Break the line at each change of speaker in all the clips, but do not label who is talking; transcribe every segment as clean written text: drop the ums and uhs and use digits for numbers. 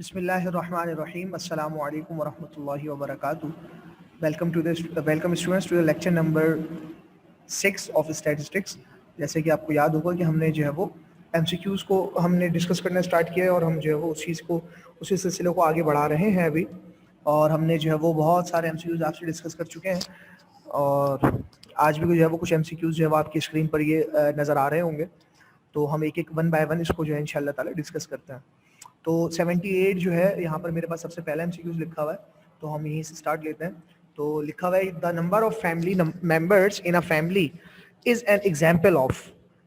Bismillahirrahmanirrahim. Assalamu alaikum wa rahmatullahi wa barakatuh. Welcome students to the lecture number 6 of statistics. जैसे कि आपको याद होगा कि हमने जो है वो MCQs को हमने डिस्कस करना स्टार्ट किया है और हम जो है वो उसी सिलसिले को आगे बढ़ा रहे हैं अभी। और हमने जो है वो बहुत सारे MCQs आपसे डिस्कस कर चुके हैं और आज भी जो है वो कुछ MCQs जो है वो आपकी स्क्रीन पर ये नज़र आ रहे होंगे। तो हम एक एक वन बाय वन इसको जो है इंशाल्लाह ताला डिस्कस करते हैं। तो 78 जो है यहाँ पर मेरे पास सबसे पहला MCQs लिखा हुआ है, तो हम यहीं से स्टार्ट लेते हैं। तो लिखा हुआ है the number of family members in a family is an example of,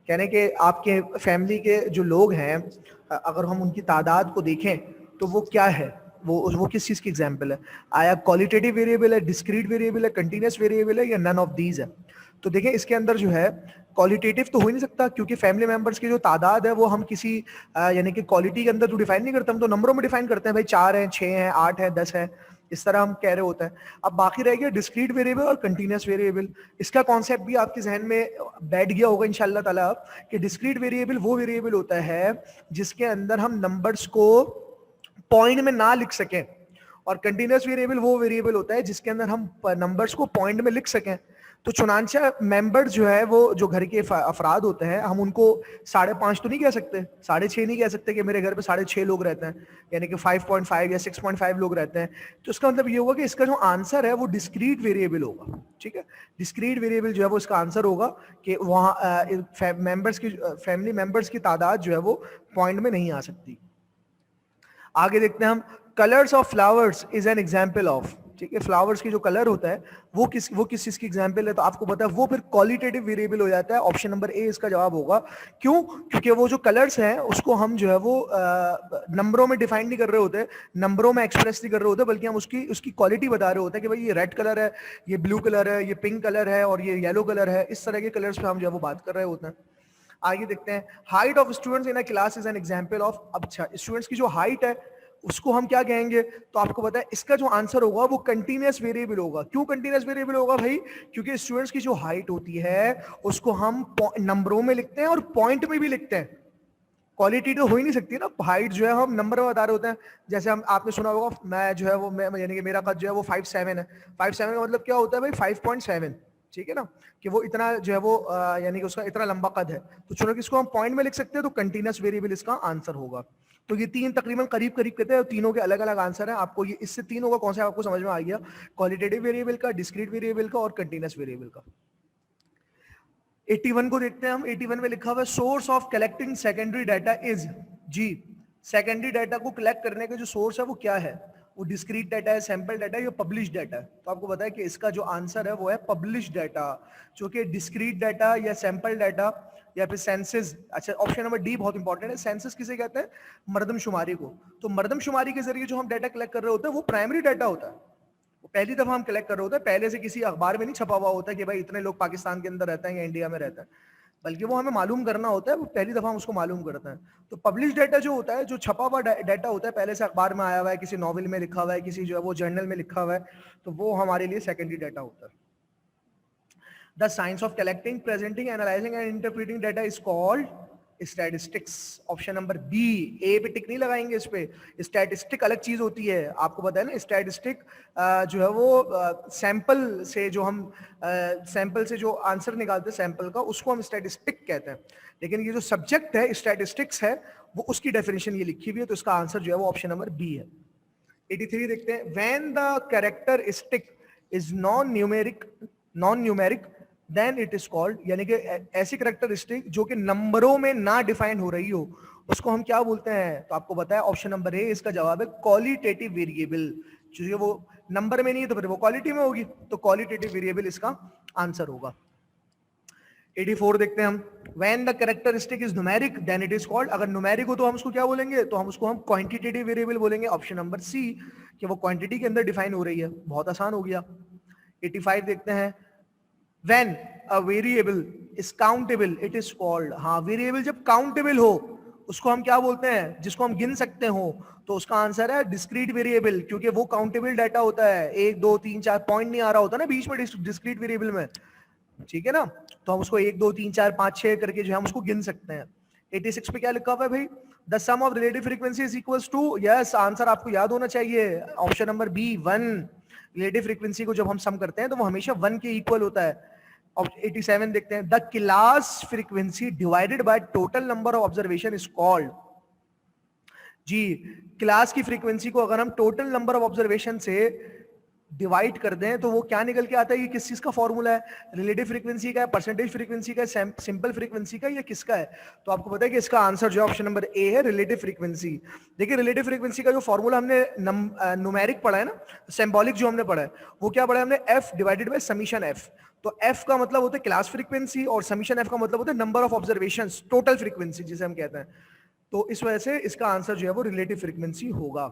यानी कि आपके फैमिली के जो लोग हैं अगर हम उनकी तादाद को देखें तो वो क्या है, वो किस चीज़ की एग्जाम्पल है। आया क्वालिटेटिव वेरिएबल है, डिस्क्रीट वेरिएबल है, कंटिन्यूस वेरिएबल है या नन ऑफ दीज है। तो देखें इसके अंदर जो है क्वालिटेटिव तो हो ही नहीं सकता क्योंकि फैमिली मेंबर्स की जो तादाद है वो हम किसी यानी कि क्वालिटी के अंदर तो डिफाइन नहीं करते, हम तो नंबरों में डिफाइन करते हैं, भाई 4 हैं, 6 हैं, 8 है, 10 है, इस तरह हम कह रहे होते हैं। अब बाकी रह गया डिस्क्रीट वेरिएबल और कंटिन्यूस वेरिएबल। इसका कॉन्सेप्ट भी आपके जहन में बैठ गया होगा इंशाल्लाह ताला कि डिस्क्रीट वेरिएबल वो वेरिएबल होता है जिसके अंदर हम नंबर्स को पॉइंट में ना लिख सकें, और कंटिन्यूस वेरिएबल वो वेरिएबल होता है जिसके अंदर हम नंबर्स को पॉइंट में लिख सकें। तो चुनांचा मेंबर जो है वो जो घर के अफराद होते हैं हम उनको 5.5 तो नहीं कह सकते, 6.5 नहीं कह सकते कि मेरे घर पे 6.5 लोग रहते हैं, यानी कि 5.5 या 6.5 लोग रहते हैं। तो इसका मतलब ये होगा कि इसका जो आंसर है वो डिस्क्रीट वेरिएबल होगा। ठीक है, डिस्क्रीट वेरिएबल जो है वो इसका आंसर होगा कि वहाँ मेंबर्स की फैमिली मेंबर्स की तादाद जो है वो पॉइंट में नहीं आ सकती। आगे देखते हैं हम, colours of flowers is an example of. ठीक है, फ्लावर्स की जो कलर होता है वो किस चीज की एग्जाम्पल है, तो आपको पता है वो फिर क्वालिटेटिव वेरिएबल हो जाता है। ऑप्शन नंबर ए इसका जवाब होगा। क्यों? क्योंकि वो जो कलर्स हैं उसको हम जो है वो नंबरों में डिफाइन नहीं कर रहे होते, नंबरों में एक्सप्रेस नहीं कर रहे होते, बल्कि हम उसकी क्वालिटी बता रहे होते हैं कि भाई ये रेड कलर है, ये ब्लू कलर है, ये पिंक कलर है और ये येलो कलर है। इस तरह के कलर्स पे हम जो है वो बात कर रहे होते हैं। आगे देखते हैं, height of students in a class is an example of. अब अच्छा, स्टूडेंट्स की जो हाइट है उसको हम क्या कहेंगे, तो आपको पता है इसका जो आंसर होगा वो कंटीन्यूअस वेरिएबल होगा। क्यों कंटीन्यूअस वेरिएबल होगा भाई? क्योंकि स्टूडेंट्स की जो हाइट होती है उसको हम नंबरों में लिखते हैं और पॉइंट में भी लिखते हैं। क्वालिटी तो हो ही नहीं सकती ना, हाइट जो है हम नंबर में बता रहे होते हैं। जैसे हम आपने सुना होगा मैं जो है वो यानी कि मेरा कद जो है वो 5'7" है। 5'7" का मतलब क्या होता है भाई? 5.7। ठीक है ना, कि वो इतना जो है वो यानी कि उसका इतना लंबा कद है। तो चलो इसको हम पॉइंट में लिख सकते हैं, तो कंटीन्यूअस वेरिएबल इसका आंसर होगा। तो ये तीन तकरीबन करीब करीब कहते हैं, तीनों के अलग अलग आंसर है। आपको ये इससे तीनों का कौन सा आपको समझ में आ गया? क्वालिटेटिव वेरिएबल का, डिस्क्रीट वेरिएबल का और कंटीन्यूअस वेरिएबल का। 81 को देखते हैं हम। 81 में लिखा हुआ है, source of collecting secondary data is. जी, सेकेंडरी डाटा को कलेक्ट करने का जो सोर्स है वो क्या है? वो डिस्क्रीट डाटा है, सैंपल डाटा है या पब्लिश डाटा है? तो आपको पता है कि इसका जो आंसर है वो है पब्लिश डाटा, जो कि डिस्क्रीट डाटा या सैंपल डाटा या फिर सेंसस। अच्छा, ऑप्शन नंबर डी बहुत इंपॉर्टेंट है। सेंसस किसे कहते हैं? मर्दमशुमारी को। तो मर्दमशुमारी के जरिए जो हम डाटा कलेक्ट कर रहे होते हैं वो प्राइमरी डाटा होता है, वो पहली दफा हम कलेक्ट कर रहे होते हैं। पहले से किसी अखबार में नहीं छपा हुआ होता कि भाई इतने लोग पाकिस्तान के अंदर रहते हैं या इंडिया में रहते हैं, बल्कि वो हमें मालूम करना होता है, वो पहली दफा हम उसको मालूम करते हैं। तो पब्लिश डाटा जो होता है, जो छपा हुआ डाटा होता है, पहले से अखबार में आया हुआ है, किसी नॉवल में लिखा हुआ है, किसी जो है वो जर्नल में लिखा हुआ है, तो वो हमारे लिए सेकेंडरी डाटा होता है। The science of collecting, presenting, analysing and interpreting data is called statistics. Option number B. A पे टिक नहीं लगाएंगे इस पे। स्टैटिस्टिक अलग चीज होती है, आपको पता है ना। स्टैटिस्टिक जो है वो सैंपल से जो हम सैंपल से जो आंसर निकालते हैं सैंपल का, उसको हम स्टैटिस्टिक कहते हैं। लेकिन ये जो सब्जेक्ट है स्टैटिस्टिक्स है, वो उसकी डेफिनेशन ये लिखी हुई है, तो इसका आंसर जो है वो ऑप्शन नंबर बी है। 83 देखते हैं, when the characteristic is non numeric then it is called, यानी कि ऐसी कैरेक्टरिस्टिक जो कि नंबरों में ना डिफाइन हो रही हो, उसको हम क्या बोलते हैं? तो आपको पता है ऑप्शन नंबर ए इसका जवाब है क्वालिटेटिव वेरिएबल। जो वो नंबर में नहीं है तो फिर वो क्वालिटी में होगी, तो क्वालिटेटिव वेरिएबल इसका आंसर होगा। 84 देखते हैं हम, when the characteristic is numeric then it is called. अगर न्यूमेरिक हो तो हम उसको क्या बोलेंगे? तो हम उसको हम क्वांटिटेटिव वेरिएबल बोलेंगे। ऑप्शन नंबर सी, कि वो क्वांटिटी के अंदर डिफाइन हो रही है। बहुत आसान हो गया। 85 देखते हैं, when a variable is countable it is called। हाँ, वेरिएबल जब काउंटेबल हो उसको हम क्या बोलते हैं? जिसको हम गिन सकते हो, तो उसका आंसर है डिस्क्रीट वेरिएबल, क्योंकि वो काउंटेबल डाटा होता है। 1 2 3 4 पॉइंट नहीं आ रहा होता ना बीच में डिस्क्रीट वेरिएबल में। ठीक है ना, तो हम उसको 1 2 3 4 5 6 करके जो है हम उसको गिन सकते हैं। 86 पे क्या लिखा हुआ है भाई? The sum of relative frequency is equals to, yes answer आपको याद होना चाहिए, option number B 1। Relative frequency को जब हम सम करते हैं तो वो हमेशा 1 के इक्वल होता है। 87 देखते हैं, the class frequency divided by total number of observation is called. जी, क्लास की फ्रीक्वेंसी को अगर हम टोटल नंबर ऑफ ऑब्जर्वेशन से डिवाइड कर दें तो वो क्या निकल के आता है? ये किस चीज का फॉर्मूला है? रिलेटिव फ्रीक्वेंसी का है, परसेंटेज फ्रीक्वेंसी का है, सिंपल फ्रीक्वेंसी का, या किसका है? तो आपको पता है कि इसका आंसर जो है ऑप्शन नंबर ए है, रिलेटिव फ्रीक्वेंसी। देखिए रिलेटिव फ्रीक्वेंसी का जो फॉर्मूला हमने न्यूमेरिक पढ़ा है ना, सिंबॉलिक जो हमने पढ़ा है, वो क्या पढ़ा है हमने? F divided by summation F. तो एफ का मतलब होता है क्लास फ्रीक्वेंसी और समीशन एफ का मतलब होता है number of observation, total frequency जिसे हम कहते हैं। तो इस वजह से इसका आंसर जो है वो रिलेटिव फ्रीक्वेंसी होगा।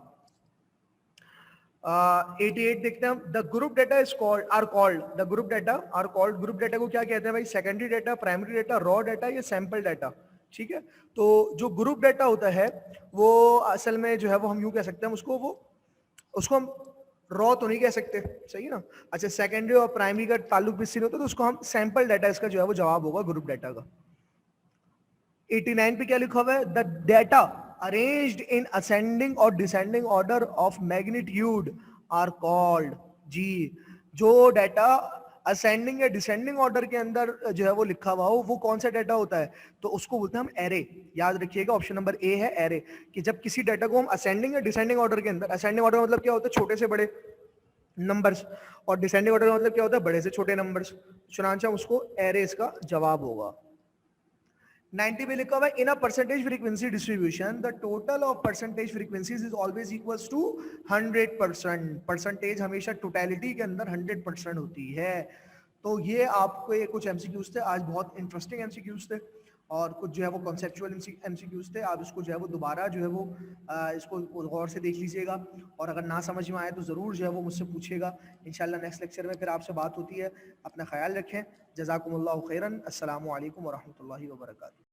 88 देखते हैं हम, the group data is called are called, the group data are called, group data को क्या कहते हैं भाई? Secondary data, primary data, raw data या सैंपल डेटा। ठीक है, तो जो ग्रुप डेटा होता है वो असल में जो है वो हम यूं कह सकते हैं उसको हम रॉ तो नहीं कह सकते, सही है ना? अच्छा, सेकेंडरी और प्राइमरी का ताल्लुक भी इससे नहीं होता, तो उसको हम सैंपल डेटा, इसका जो है वो जवाब होगा ग्रुप डेटा का। 89 पे क्या लिखा हुआ है? The data arranged in ascending और descending order of magnitude are called. जी, जो डेटा असेंडिंग या डिसेंडिंग ऑर्डर के अंदर जो है वो लिखा हुआ हो वो कौन सा डेटा होता है? तो उसको बोलते हैं हम एरे। याद रखिएगा ऑप्शन नंबर ए है एरे, कि जब किसी डेटा को हम असेंडिंग या डिसेंडिंग ऑर्डर के अंदर, असेंडिंग ऑर्डर मतलब क्या होता है? छोटे से बड़े नंबर्स, और डिसेंडिंग ऑर्डर का मतलब क्या होता है? बड़े से छोटे नंबर्स। चुनांचा उसको एरे इसका जवाब होगा। 90 में लिखा हुआ है, in a percentage frequency distribution the total of percentage frequencies is always equals to 100%। Percentage हमेशा टोटलिटी के अंदर 100% होती है। तो ये आपको ये कुछ एमसीक्यूज थे आज, बहुत इंटरेस्टिंग एमसीक्यूज थे, और कुछ जो है वो कॉन्सेप्चुअल एमसीक्यूज थे। आप इसको जो है वो दोबारा जो है वो इसको गौर से देख लीजिएगा, और अगर ना समझ में आए तो ज़रूर जो है वो मुझसे पूछिएगा। इंशाल्लाह नेक्स्ट लेक्चर में फिर आपसे बात होती है। अपना ख्याल रखें। जज़ाकुमुल्लाहु खैरन। अस्सलामु अलैकुम वरहमतुल्लाहि वबरकातुहू।